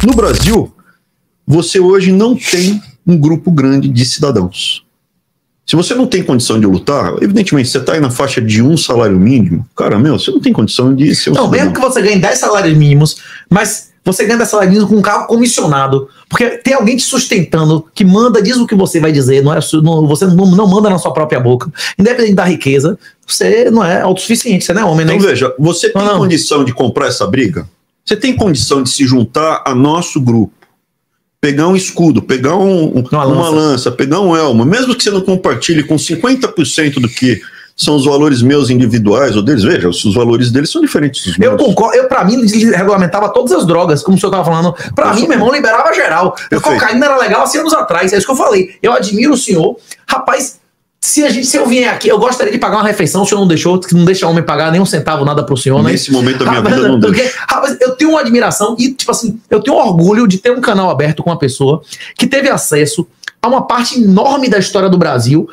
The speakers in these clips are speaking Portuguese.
No Brasil, você hoje não tem um grupo grande de cidadãos. Se você não tem condição de lutar, evidentemente, você está aí na faixa de um salário mínimo, cara, você não tem condição de ser um Não, cidadão. mesmo que você ganhe 10 salários mínimos, mas você ganha 10 salários mínimos com um carro comissionado, porque tem alguém te sustentando, que manda, diz o que você vai dizer, você não manda na sua própria boca, independente da riqueza, você não é autossuficiente, você não é homem, né? Então veja, você tem condição de comprar essa briga? Você tem condição de se juntar a nosso grupo? Pegar um escudo, pegar uma lança, pegar um elmo, mesmo que você não compartilhe com 50% do que são os valores meus individuais ou deles, veja, os valores deles são diferentes dos meus. Eu concordo, pra mim, regulamentava todas as drogas, como o senhor tava falando. Pra mim, meu irmão, liberava geral. A cocaína era legal há 100 anos atrás, é isso que eu falei. Eu admiro o senhor. Rapaz, se eu vier aqui, eu gostaria de pagar uma refeição, o senhor não deixou, que não deixa homem pagar nem um centavo nada pro senhor, né? Nesse momento da minha vida não deixa. Rapaz, eu tenho uma admiração e, tipo assim, eu tenho orgulho de ter um canal aberto com uma pessoa que teve acesso a uma parte enorme da história do Brasil,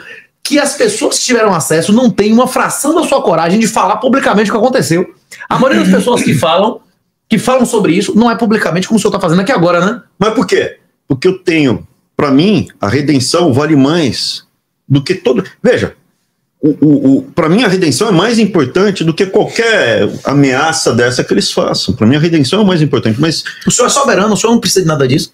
que as pessoas que tiveram acesso não têm uma fração da sua coragem de falar publicamente o que aconteceu. A maioria das pessoas que falam sobre isso, não é publicamente como o senhor tá fazendo aqui agora, né? Mas por quê? Porque eu tenho, pra mim, a redenção vale mais do que todo... Veja, para mim a redenção é mais importante do que qualquer ameaça dessa que eles façam. Para mim a redenção é mais importante, mas... O senhor é soberano, o senhor não precisa de nada disso.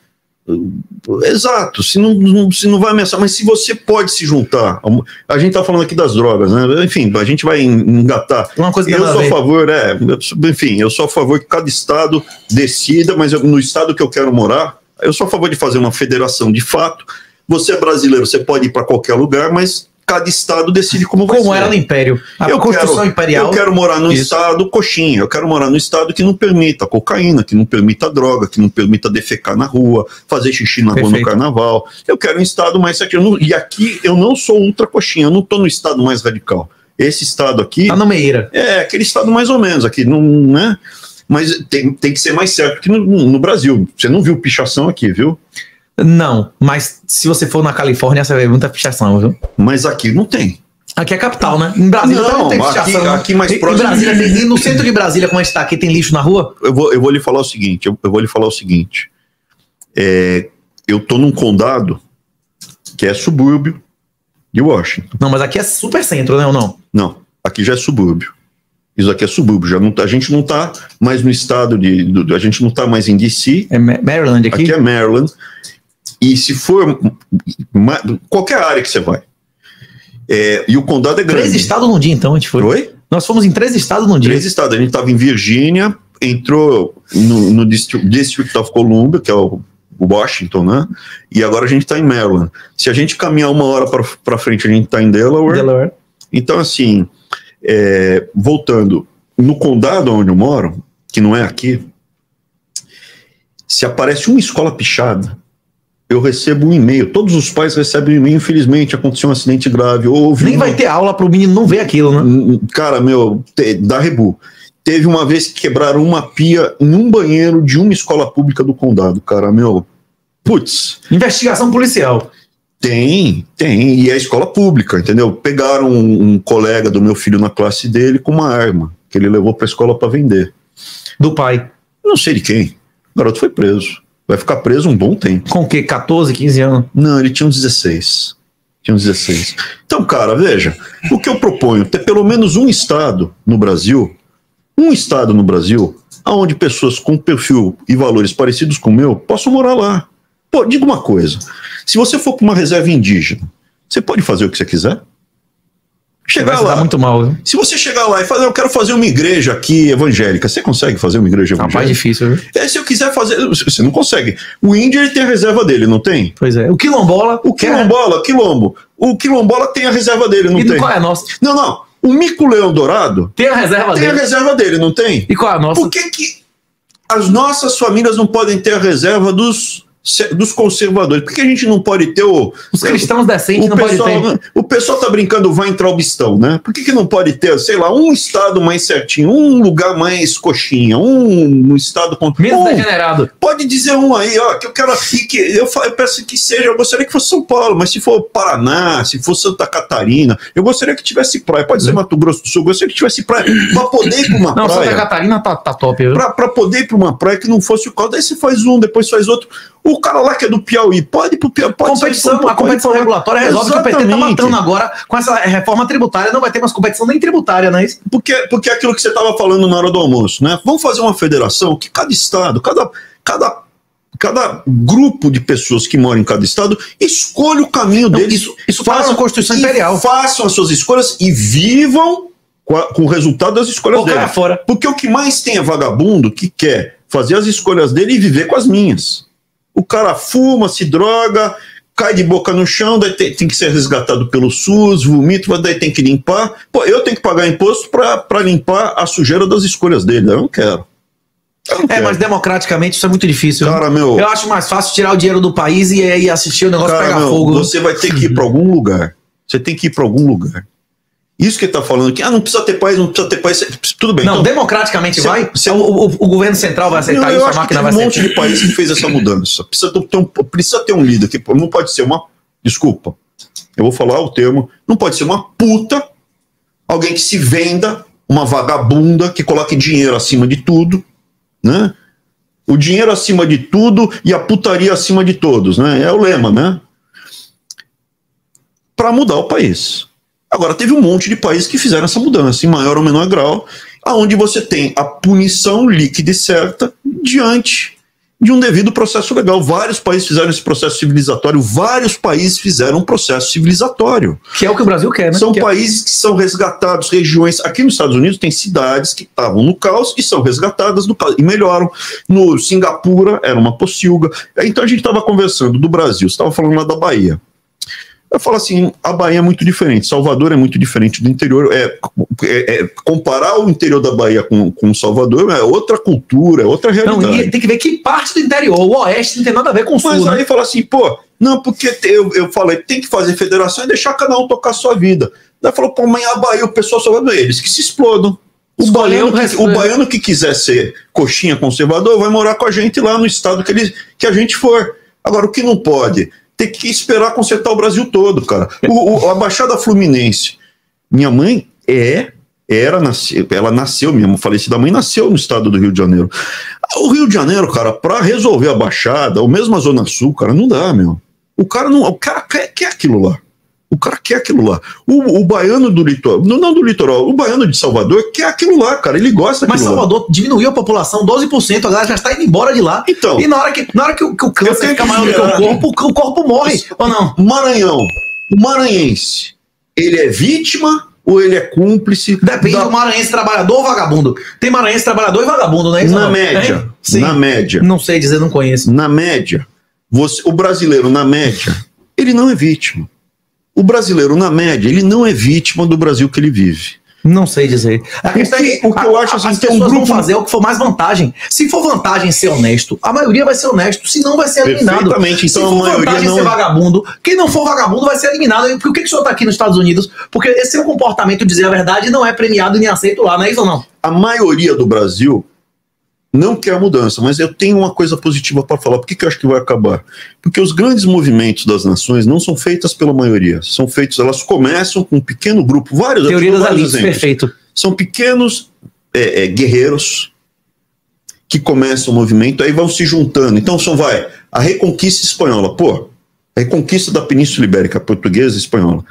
Exato, se não vai ameaçar, mas se você pode se juntar, a gente tá falando aqui das drogas, né? Enfim, a gente vai engatar. Uma coisa eu sou a favor, enfim, eu sou a favor que cada estado decida, mas no estado que eu quero morar, eu sou a favor de fazer uma federação de fato. Você é brasileiro, você pode ir para qualquer lugar, mas cada estado decide como vai ser. Como era no Império. A Constituição Imperial. Eu quero morar num estado coxinha, eu quero morar num estado que não permita cocaína, que não permita droga, que não permita defecar na rua, fazer xixi na rua no carnaval. Eu quero um estado mais certinho. E aqui eu não sou ultra coxinha, eu não estou no estado mais radical. Esse estado aqui... Tá no Meira. É, aquele estado mais ou menos, aqui, não, né? Mas tem que ser mais certo que no Brasil. Você não viu pichação aqui, viu? Não, mas se você for na Califórnia, você vai ver muita pichação, viu? Mas aqui não tem. Aqui é a capital, né? Em Brasília não tem pichação. Aqui mais próximo. Em Brasília tem, no centro de Brasília, como a gente tá aqui, tem lixo na rua? Eu vou lhe falar o seguinte, eu tô num condado que é subúrbio de Washington. Não, mas aqui é super centro, né, ou não? Não, aqui já é subúrbio. Isso aqui é subúrbio, a gente não tá mais no estado a gente não tá mais em DC. É Maryland aqui? Aqui é Maryland. E se for qualquer área que você vai, e o condado é grande. 3 estados num dia, então, a gente foi. Oi? Nós fomos em 3 estados num dia. 3 estados. A gente estava em Virgínia, entrou no District of Columbia, que é o Washington, né? E agora a gente está em Maryland. Se a gente caminhar 1 hora para frente, a gente está em Delaware. Então, assim, voltando, no condado onde eu moro, que não é aqui, se aparece uma escola pichada, eu recebo um e-mail, todos os pais recebem um e-mail, infelizmente aconteceu um acidente grave. Nem vai ter aula para o menino não ver aquilo, né? Cara, dá rebu. Teve uma vez que quebraram uma pia em um banheiro de uma escola pública do condado, cara, putz. Investigação policial. Tem, e é escola pública, entendeu? Pegaram um colega do meu filho na classe dele com uma arma, que ele levou para a escola para vender. Do pai? Não sei de quem. O garoto foi preso. Vai ficar preso um bom tempo. Com o quê? 14, 15 anos? Não, ele tinha uns 16. Então, cara, veja, o que eu proponho, ter pelo menos um estado no Brasil, onde pessoas com perfil e valores parecidos com o meu possam morar lá. Pô, diga uma coisa, se você for para uma reserva indígena, você pode fazer o que você quiser? Chegar lá, muito mal, viu? Se você chegar lá e falar, eu quero fazer uma igreja aqui evangélica, você consegue fazer uma igreja evangélica? Mais difícil, viu? Se eu quiser fazer, você não consegue. O índio, ele tem a reserva dele, não tem? Pois é. O quilombola... Quilombo. O quilombola tem a reserva dele, não tem? E qual é a nossa? Não. O mico-leão dourado... Tem a reserva dele. Tem a reserva dele, não tem? E qual é a nossa? Por que as nossas famílias não podem ter a reserva dos dos conservadores. Por que a gente não pode ter os cristãos decentes não pode ter? O pessoal tá brincando, vai entrar o bistão, né? Por que não pode ter, sei lá, um estado mais certinho, um lugar mais coxinha, um estado... Menos degenerado. Pode dizer um aí, ó, que eu quero aqui, que eu peço que seja, eu gostaria que fosse São Paulo, mas se for Paraná, se for Santa Catarina, eu gostaria que tivesse praia, pode ser Mato Grosso do Sul, eu gostaria que tivesse praia, pra poder ir pra uma praia. Não, Santa Catarina tá top. Viu? Pra poder ir pra uma praia que não fosse o caldo, daí você faz um, depois faz outro. O cara lá que é do Piauí, pode ir pro Piauí. A competição regulatória resolve que o PT tá matando agora com essa reforma tributária, não vai ter mais competição nem tributária, não é isso? Porque é aquilo que você estava falando na hora do almoço, né? Vamos fazer uma federação que cada estado, cada grupo de pessoas que moram em cada estado escolha o caminho deles. Isso faz a Constituição Imperial. Façam as suas escolhas e vivam com o resultado das escolhas deles. Fora. Porque o que mais tem é vagabundo que quer fazer as escolhas dele e viver com as minhas. O cara fuma, se droga, cai de boca no chão, daí tem que ser resgatado pelo SUS, vomita, daí tem que limpar. Pô, eu tenho que pagar imposto para limpar a sujeira das escolhas dele. Eu não quero. Mas democraticamente isso é muito difícil. Cara, eu acho mais fácil tirar o dinheiro do país e assistir o negócio pegar fogo. Você vai ter que ir para algum lugar. Você tem que ir para algum lugar. Isso que ele está falando aqui, não precisa ter país, tudo bem. Não, então, democraticamente o governo central vai aceitar isso, a máquina vai aceitar. Tem um monte de país que fez essa mudança. Precisa ter um líder, que não pode ser desculpa, eu vou falar o termo, não pode ser uma puta, alguém que se venda, uma vagabunda, que coloque dinheiro acima de tudo, né? O dinheiro acima de tudo e a putaria acima de todos, né? É o lema, né? Para mudar o país. Agora, teve um monte de países que fizeram essa mudança, em maior ou menor grau, onde você tem a punição líquida e certa diante de um devido processo legal. Vários países fizeram esse processo civilizatório, vários países fizeram um processo civilizatório. Que é o que o Brasil quer, né? São países que são resgatados, regiões... Aqui nos Estados Unidos tem cidades que estavam no caos e são resgatadas no caos, e melhoram. No Singapura era uma pocilga. Então a gente estava conversando do Brasil, você estava falando lá da Bahia. Eu falo assim, a Bahia é muito diferente, Salvador é muito diferente do interior, comparar o interior da Bahia com Salvador é outra cultura, é outra realidade. Não, e tem que ver que parte do interior, o oeste não tem nada a ver com o sul. Mas aí fala assim, não, porque eu falei, tem que fazer federação e deixar cada um tocar a sua vida. Daí falou, mas a Bahia, o pessoal só vai ver eles, que se explodam. O baiano que quiser ser coxinha conservador vai morar com a gente lá no estado que a gente for. Agora, o que não pode... Tem que esperar consertar o Brasil todo, cara. A Baixada Fluminense. Minha mãe ela nasceu, minha falecida mãe nasceu no estado do Rio de Janeiro. O Rio de Janeiro, cara, para resolver a Baixada, ou mesmo a Zona Sul, cara, não dá, meu. O cara quer aquilo lá. O cara quer aquilo lá. O baiano do litoral, não do litoral, o baiano de Salvador quer aquilo lá, cara. Ele gosta daquilo. Mas Salvador lá. Diminuiu a população 12%, a galera já está indo embora de lá. Então, e na hora que o câncer fica maior do que o corpo morre, ou não? Maranhão, o maranhense, ele é vítima ou ele é cúmplice? Depende do maranhense trabalhador ou vagabundo. Tem maranhense trabalhador e vagabundo, né? Na média. Sim. Na média. Não sei dizer, não conheço. Na média, o brasileiro, na média, ele não é vítima. O brasileiro, na média, ele não é vítima do Brasil que ele vive. Não sei dizer. A questão é que eu acho assim, as pessoas vão fazer o que for mais vantagem. Se for vantagem ser honesto, a maioria vai ser honesto, se não vai ser eliminado. Perfeitamente. Então, se for vantagem ser vagabundo, quem não for vagabundo vai ser eliminado. Por que o senhor está aqui nos Estados Unidos? Porque esse seu comportamento, dizer a verdade, não é premiado nem aceito lá, não é isso ou não? A maioria do Brasil não quer mudança, mas eu tenho uma coisa positiva para falar. Por que eu acho que vai acabar? Porque os grandes movimentos das nações não são feitas pela maioria, são feitos, elas começam com um pequeno grupo, vários exemplos. Perfeito. São pequenos guerreiros que começam o movimento, aí vão se juntando. Então a Reconquista Espanhola, a Reconquista da Península Ibérica, portuguesa e espanhola,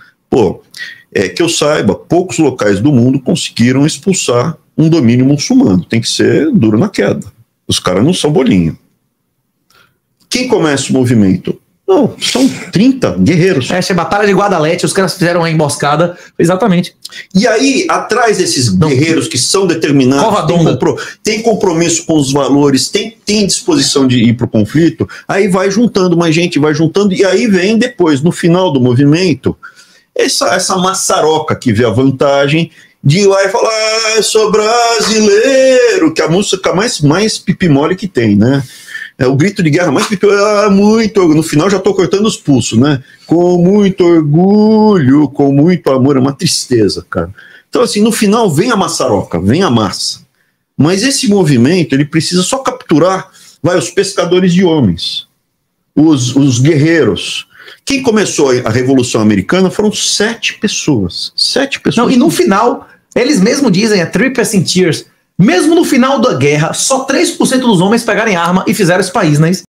que eu saiba, poucos locais do mundo conseguiram expulsar um domínio muçulmano. Tem que ser duro na queda. Os caras não são bolinho. Quem começa o movimento? Não, são 30 guerreiros. Essa é a Batalha de Guadalete, os caras fizeram uma emboscada. Exatamente. E aí, atrás desses guerreiros que são determinados, tem compromisso com os valores, tem disposição de ir para o conflito, aí vai juntando mais gente, vai juntando, e aí vem depois, no final do movimento, essa maçaroca que vê a vantagem de ir lá e falar, eu sou brasileiro, que é a música mais pipimole que tem, né? o grito de guerra mais muito, no final já estou cortando os pulsos, né? Com muito orgulho, com muito amor, é uma tristeza, cara. Então, assim, no final vem a maçaroca, vem a massa. Mas esse movimento, ele precisa só capturar, os pescadores de homens, os guerreiros. Quem começou a Revolução Americana foram 7 pessoas. 7 pessoas. Não, e no final, eles mesmos dizem, 3% Years, mesmo no final da guerra, só 3% dos homens pegaram arma e fizeram esse país, não é isso?